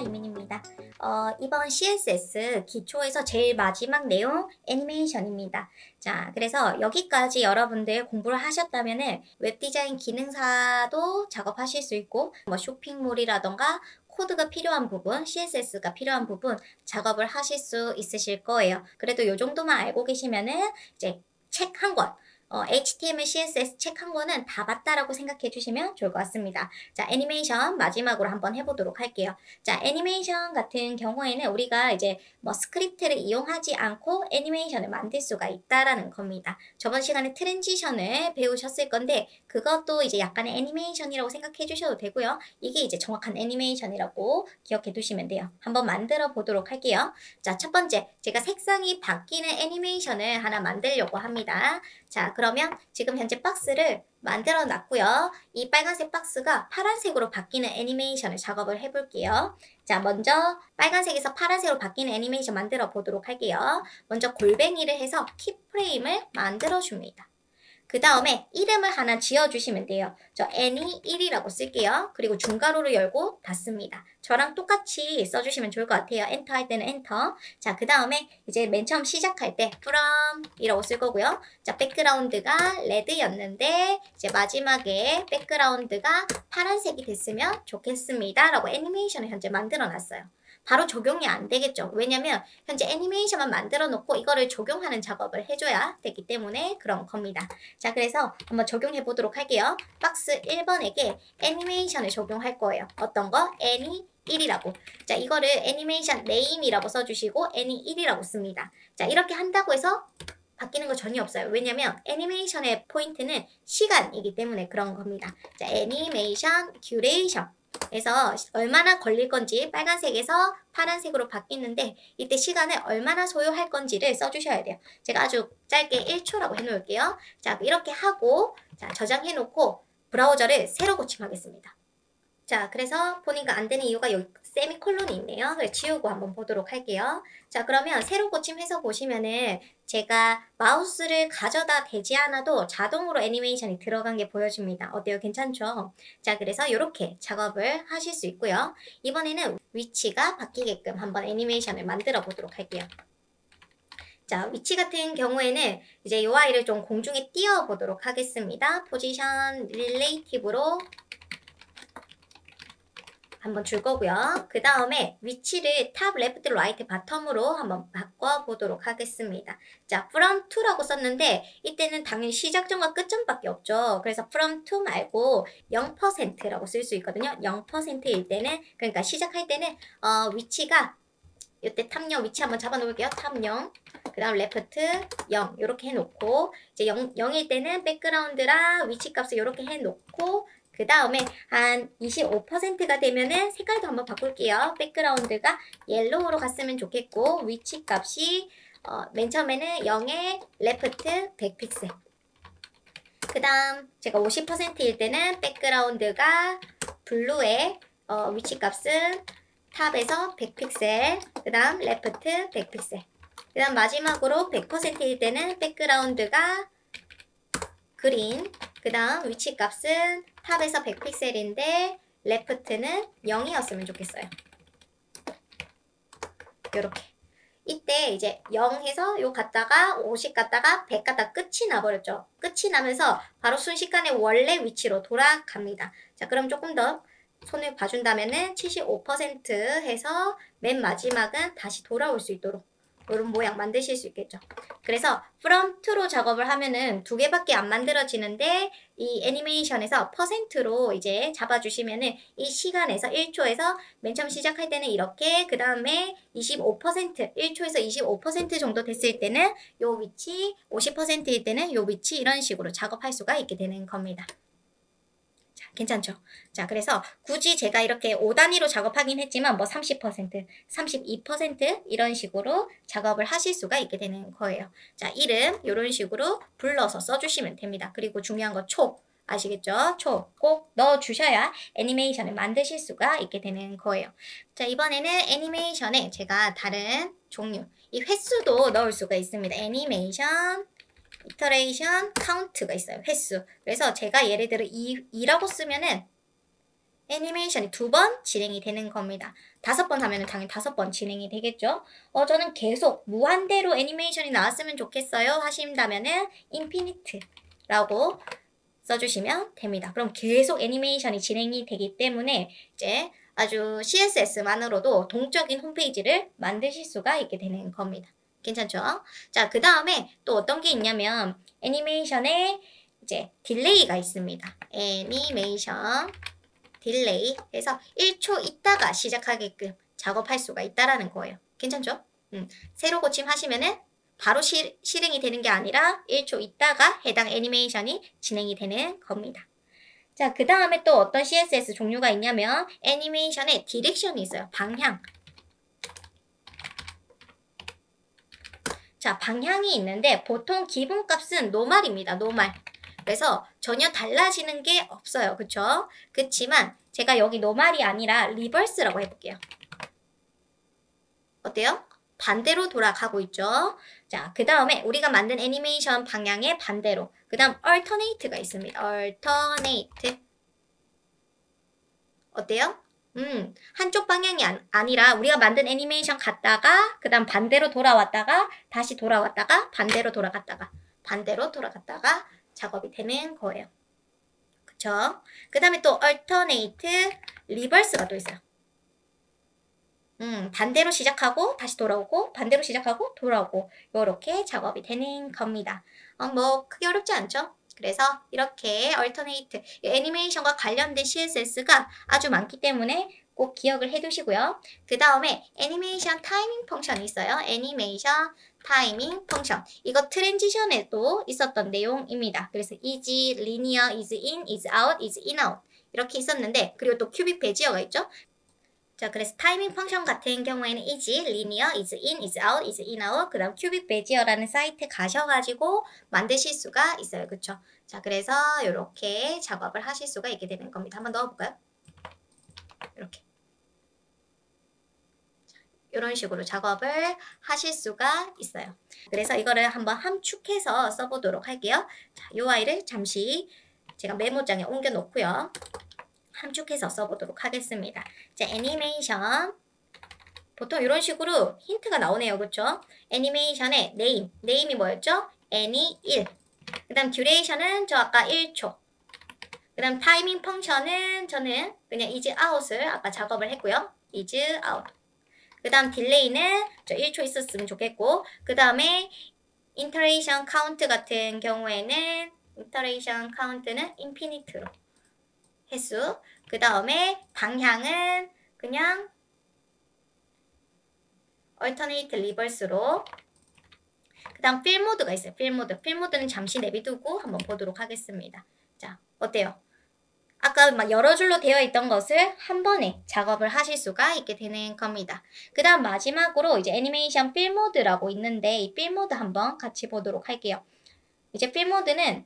이민입니다. 이번 CSS 기초에서 제일 마지막 내용 애니메이션입니다. 자, 그래서 여기까지 여러분들 공부를 하셨다면은 웹디자인 기능사도 작업하실 수 있고, 뭐 쇼핑몰이라던가 코드가 필요한 부분, CSS가 필요한 부분 작업을 하실 수 있으실 거예요. 그래도 요 정도만 알고 계시면은 이제 책 한 권, HTML, CSS 책 한 권은 다 봤다라고 생각해 주시면 좋을 것 같습니다. 자, 애니메이션 마지막으로 한번 해보도록 할게요. 자, 애니메이션 같은 경우에는 우리가 이제 뭐 스크립트를 이용하지 않고 애니메이션을 만들 수가 있다라는 겁니다. 저번 시간에 트랜지션을 배우셨을 건데 그것도 이제 약간의 애니메이션이라고 생각해 주셔도 되고요. 이게 이제 정확한 애니메이션이라고 기억해 두시면 돼요. 한번 만들어 보도록 할게요. 자, 첫 번째, 제가 색상이 바뀌는 애니메이션을 하나 만들려고 합니다. 자, 그러면 지금 현재 박스를 만들어 놨고요. 이 빨간색 박스가 파란색으로 바뀌는 애니메이션을 작업을 해볼게요. 자, 먼저 빨간색에서 파란색으로 바뀌는 애니메이션 만들어 보도록 할게요. 먼저 골뱅이를 해서 키프레임을 만들어 줍니다. 그 다음에 이름을 하나 지어주시면 돼요. 저 애니1이라고 쓸게요. 그리고 중괄호를 열고 닫습니다. 저랑 똑같이 써주시면 좋을 것 같아요. 엔터 할 때는 엔터. 자, 그 다음에 이제 맨 처음 시작할 때 from 이라고 쓸 거고요. 자, 백그라운드가 레드였는데 이제 마지막에 백그라운드가 파란색이 됐으면 좋겠습니다. 라고 애니메이션을 현재 만들어 놨어요. 바로 적용이 안 되겠죠. 왜냐면 현재 애니메이션만 만들어 놓고 이거를 적용하는 작업을 해줘야 되기 때문에 그런 겁니다. 자, 그래서 한번 적용해 보도록 할게요. 박스 1번에게 애니메이션을 적용할 거예요. 어떤 거? 애니1이라고. 자, 이거를 애니메이션 네임이라고 써주시고 애니1이라고 씁니다. 자, 이렇게 한다고 해서 바뀌는 거 전혀 없어요. 왜냐면 애니메이션의 포인트는 시간이기 때문에 그런 겁니다. 자, 애니메이션 듀레이션. 그래서 얼마나 걸릴 건지 빨간색에서 파란색으로 바뀌는데 이때 시간을 얼마나 소요할 건지를 써주셔야 돼요. 제가 아주 짧게 1초라고 해놓을게요. 자, 이렇게 하고 자, 저장해놓고 브라우저를 새로 고침하겠습니다. 자, 그래서 보니까 안 되는 이유가 여기 세미콜론이 있네요. 그래서 지우고 한번 보도록 할게요. 자, 그러면 새로 고침해서 보시면은 제가 마우스를 가져다 대지 않아도 자동으로 애니메이션이 들어간 게 보여집니다. 어때요? 괜찮죠? 자, 그래서 이렇게 작업을 하실 수 있고요. 이번에는 위치가 바뀌게끔 한번 애니메이션을 만들어 보도록 할게요. 자, 위치 같은 경우에는 이제 이 아이를 좀 공중에 띄워 보도록 하겠습니다. 포지션 릴레이티브로 한번 줄 거고요. 그 다음에 위치를 탑, 레프트, 라이트, 바텀으로 한번 바꿔보도록 하겠습니다. 자, from to라고 썼는데 이때는 당연히 시작점과 끝점밖에 없죠. 그래서 from to 말고 0%라고 쓸 수 있거든요. 0%일 때는, 그러니까 시작할 때는 위치가 이때 탑 0 위치 한번 잡아 놓을게요. 탑 0. 그 다음 레프트 0 이렇게 해놓고 이제 0일 때는 백그라운드랑 위치 값을 이렇게 해놓고 그 다음에 한 25%가 되면은 색깔도 한번 바꿀게요. 백그라운드가 옐로우로 갔으면 좋겠고 위치 값이 맨 처음에는 0에 레프트 100픽셀. 그 다음 제가 50%일 때는 백그라운드가 블루에 위치 값은 탑에서 100픽셀, 그 다음 레프트 100픽셀. 그 다음 마지막으로 100%일 때는 백그라운드가 그린, 그 다음 위치 값은 탑에서 100픽셀인데 레프트는 0이었으면 좋겠어요. 요렇게. 이때 이제 0 해서 요 갔다가 50 갔다가 100 갔다가 끝이 나버렸죠. 끝이 나면서 바로 순식간에 원래 위치로 돌아갑니다. 자, 그럼 조금 더 손을 봐준다면은 75% 해서 맨 마지막은 다시 돌아올 수 있도록 이런 모양 만드실 수 있겠죠. 그래서 from to로 작업을 하면은 두 개밖에 안 만들어지는데 이 애니메이션에서 퍼센트로 이제 잡아주시면은 이 시간에서 1초에서 맨 처음 시작할 때는 이렇게 그 다음에 25% 1초에서 25% 정도 됐을 때는 요 위치 50%일 때는 요 위치 이런 식으로 작업할 수가 있게 되는 겁니다. 괜찮죠? 자, 그래서 굳이 제가 이렇게 5단위로 작업하긴 했지만 뭐 30%, 32% 이런 식으로 작업을 하실 수가 있게 되는 거예요. 자, 이름 이런 식으로 불러서 써주시면 됩니다. 그리고 중요한 거 초. 아시겠죠? 초 꼭 넣어주셔야 애니메이션을 만드실 수가 있게 되는 거예요. 자, 이번에는 애니메이션에 제가 다른 종류, 이 횟수도 넣을 수가 있습니다. 애니메이션 이터레이션 카운트가 있어요. 횟수. 그래서 제가 예를 들어 2라고 쓰면은 애니메이션이 2번 진행이 되는 겁니다. 5번 하면 당연히 5번 진행이 되겠죠. 저는 계속 무한대로 애니메이션이 나왔으면 좋겠어요 하신다면은 인피니트라고 써주시면 됩니다. 그럼 계속 애니메이션이 진행이 되기 때문에 이제 아주 CSS만으로도 동적인 홈페이지를 만드실 수가 있게 되는 겁니다. 괜찮죠? 자, 그 다음에 또 어떤 게 있냐면 애니메이션에 이제 딜레이가 있습니다. 애니메이션 딜레이 해서 1초 있다가 시작하게끔 작업할 수가 있다라는 거예요. 괜찮죠? 새로 고침하시면은 바로 실행이 되는 게 아니라 1초 있다가 해당 애니메이션이 진행이 되는 겁니다. 자, 그 다음에 또 어떤 CSS 종류가 있냐면 애니메이션에 디렉션이 있어요. 방향. 자, 방향이 있는데 보통 기본값은 노말입니다. 노말. 그래서 전혀 달라지는 게 없어요. 그쵸? 그치만 제가 여기 노말이 아니라 리버스라고 해볼게요. 어때요? 반대로 돌아가고 있죠. 자, 그 다음에 우리가 만든 애니메이션 방향의 반대로. 그 다음 alternate가 있습니다. alternate. 어때요? 한쪽 방향이 아니라 우리가 만든 애니메이션 갔다가 그 다음 반대로 돌아왔다가 다시 돌아왔다가 반대로 돌아갔다가 반대로 돌아갔다가 작업이 되는 거예요. 그쵸? 그 다음에 또 alternate, reverse가 또 있어요. 반대로 시작하고 다시 돌아오고 반대로 시작하고 돌아오고 이렇게 작업이 되는 겁니다. 뭐 크게 어렵지 않죠? 그래서 이렇게 alternate, 애니메이션과 관련된 CSS가 아주 많기 때문에 꼭 기억을 해두시고요. 그 다음에 애니메이션 타이밍 펑션이 있어요. 애니메이션 타이밍 펑션. 이거 트랜지션에도 있었던 내용입니다. 그래서 is linear, is in, is out, is in, out 이렇게 있었는데 그리고 또 큐빅 베지어가 있죠. 자, 그래서 타이밍 펑션 같은 경우에는 is, linear, is in, is out, is in, out 그 다음 큐빅 베지어라는 사이트 가셔가지고 만드실 수가 있어요. 그쵸? 자, 그래서 이렇게 작업을 하실 수가 있게 되는 겁니다. 한번 넣어볼까요? 이렇게. 이런 식으로 작업을 하실 수가 있어요. 그래서 이거를 한번 함축해서 써보도록 할게요. 자, UI를 잠시 제가 메모장에 옮겨 놓고요. 함축해서 써보도록 하겠습니다. 자, 애니메이션. 보통 이런 식으로 힌트가 나오네요. 그렇죠? 애니메이션의 네임이 뭐였죠? 애니1. 그 다음 듀레이션은 저 아까 1초. 그 다음 타이밍 펑션은 저는 그냥 is out을 아까 작업을 했고요. is out. 그 다음 딜레이는 저 1초 있었으면 좋겠고 그 다음에 iteration count 같은 경우에는 iteration count는 infinite로 횟수. 그 다음에 방향은 그냥 alternate reverse로. 그 다음 fill mode가 있어요. fill mode. fill mode는 잠시 내비두고 한번 보도록 하겠습니다. 자, 어때요? 아까 막 여러 줄로 되어 있던 것을 한 번에 작업을 하실 수가 있게 되는 겁니다. 그 다음 마지막으로 이제 애니메이션 fill mode라고 있는데 이 fill mode 한번 같이 보도록 할게요. 이제 fill mode는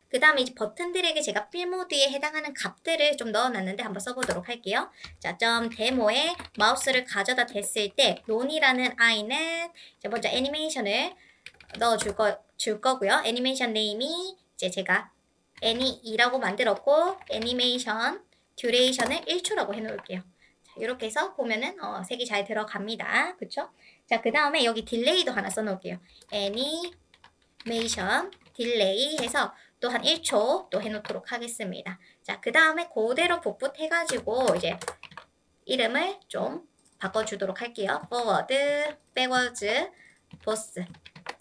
그 다음에 이제 버튼들에게 제가 필 모드에 해당하는 값들을 좀 넣어놨는데 한번 써보도록 할게요. 자, 점 데모에 마우스를 가져다 댔을 때 논이라는 i는 이제 먼저 애니메이션을 넣어줄 거고요. 애니메이션 네임이 이제 제가 애니2라고 만들었고 애니메이션 듀레이션을 1초라고 해놓을게요. 자, 이렇게 해서 보면은 색이 잘 들어갑니다. 그쵸? 자, 그 다음에 여기 딜레이도 하나 써놓을게요. 애니메이션 딜레이 해서 또 한 1초 또 해놓도록 하겠습니다. 자, 그 다음에 그대로 복붙해가지고 이제 이름을 좀 바꿔주도록 할게요. forward, backwards, both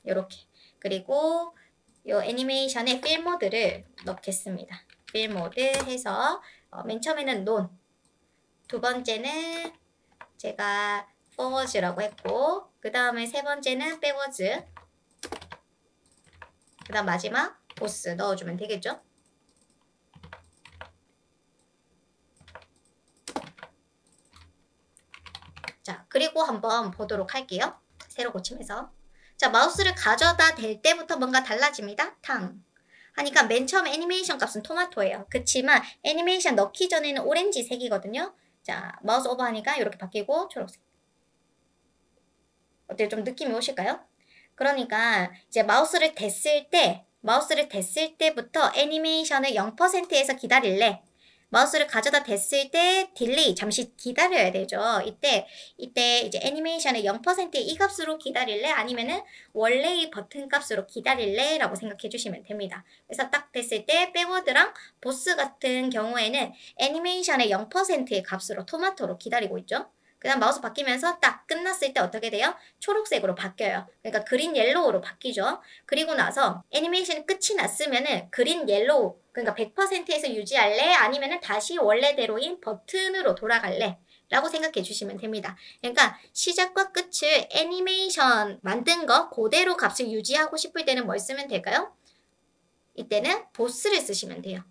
이렇게. 그리고 이 애니메이션에 fill 모드를 넣겠습니다. fill 모드 해서 맨 처음에는 non, 두 번째는 제가 forwards라고 했고 그 다음에 세 번째는 backwards, 그 다음 마지막 보스 넣어주면 되겠죠? 자, 그리고 한번 보도록 할게요. 새로 고침해서. 자, 마우스를 가져다 댈 때부터 뭔가 달라집니다. 탕. 하니까 맨 처음 애니메이션 값은 토마토예요. 그치만 애니메이션 넣기 전에는 오렌지색이거든요. 자, 마우스 오버하니까 이렇게 바뀌고 초록색. 어때요? 좀 느낌이 오실까요? 그러니까 이제 마우스를 댔을 때 마우스를 댔을 때부터 애니메이션을 0%에서 기다릴래? 마우스를 가져다 댔을 때 딜레이 잠시 기다려야 되죠. 이때 이제 애니메이션의 0%의 이 값으로 기다릴래? 아니면은 원래의 버튼 값으로 기다릴래? 라고 생각해 주시면 됩니다. 그래서 딱 됐을 때 백워드랑 보스 같은 경우에는 애니메이션의 0%의 값으로 토마토로 기다리고 있죠. 그 다음 마우스 바뀌면서 딱 끝났을 때 어떻게 돼요? 초록색으로 바뀌어요. 그러니까 그린 옐로우로 바뀌죠. 그리고 나서 애니메이션이 끝이 났으면은 그린 옐로우, 그러니까 100%에서 유지할래? 아니면은 다시 원래대로인 버튼으로 돌아갈래? 라고 생각해 주시면 됩니다. 그러니까 시작과 끝을 애니메이션 만든 거 그대로 값을 유지하고 싶을 때는 뭘 쓰면 될까요? 이때는 보스를 쓰시면 돼요.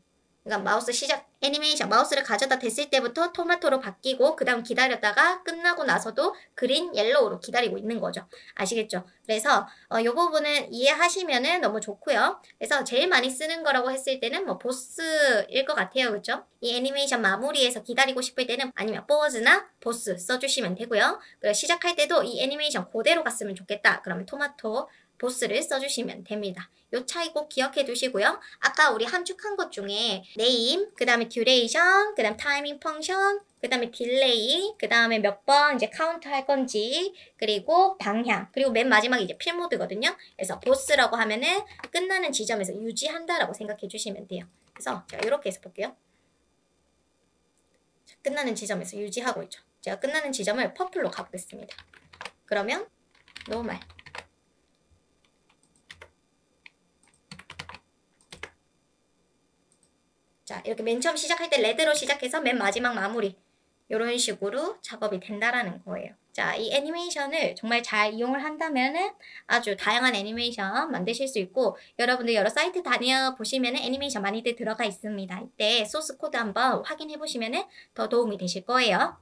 그러니까 마우스 시작 애니메이션 마우스를 가져다 댔을 때부터 토마토로 바뀌고 그 다음 기다렸다가 끝나고 나서도 그린 옐로우로 기다리고 있는 거죠. 아시겠죠? 그래서 이 부분은 이해하시면은 너무 좋고요. 그래서 제일 많이 쓰는 거라고 했을 때는 뭐 보스일 것 같아요. 그렇죠? 이 애니메이션 마무리해서 기다리고 싶을 때는 아니면 포즈나 보스 써주시면 되고요. 그리고 시작할 때도 이 애니메이션 그대로 갔으면 좋겠다. 그러면 토마토 보스를 써주시면 됩니다. 요 차이 꼭 기억해 두시고요. 아까 우리 함축한 것 중에 name, 그 다음에 duration, 그 다음 timing function, 그 다음에 딜레이, 그 다음에 몇 번 이제 카운트 할 건지, 그리고 방향, 그리고 맨 마지막에 이제 필모드거든요. 그래서 보스라고 하면은 끝나는 지점에서 유지한다라고 생각해 주시면 돼요. 그래서 제가 이렇게 해서 볼게요. 끝나는 지점에서 유지하고 있죠. 제가 끝나는 지점을 퍼플로 가보겠습니다. 그러면 노멀. 자, 이렇게 맨 처음 시작할 때 레드로 시작해서 맨 마지막 마무리. 이런 식으로 작업이 된다라는 거예요. 자, 이 애니메이션을 정말 잘 이용을 한다면은 아주 다양한 애니메이션 만드실 수 있고, 여러분들 여러 사이트 다녀보시면은 애니메이션 많이들 들어가 있습니다. 이때 소스 코드 한번 확인해 보시면은 더 도움이 되실 거예요.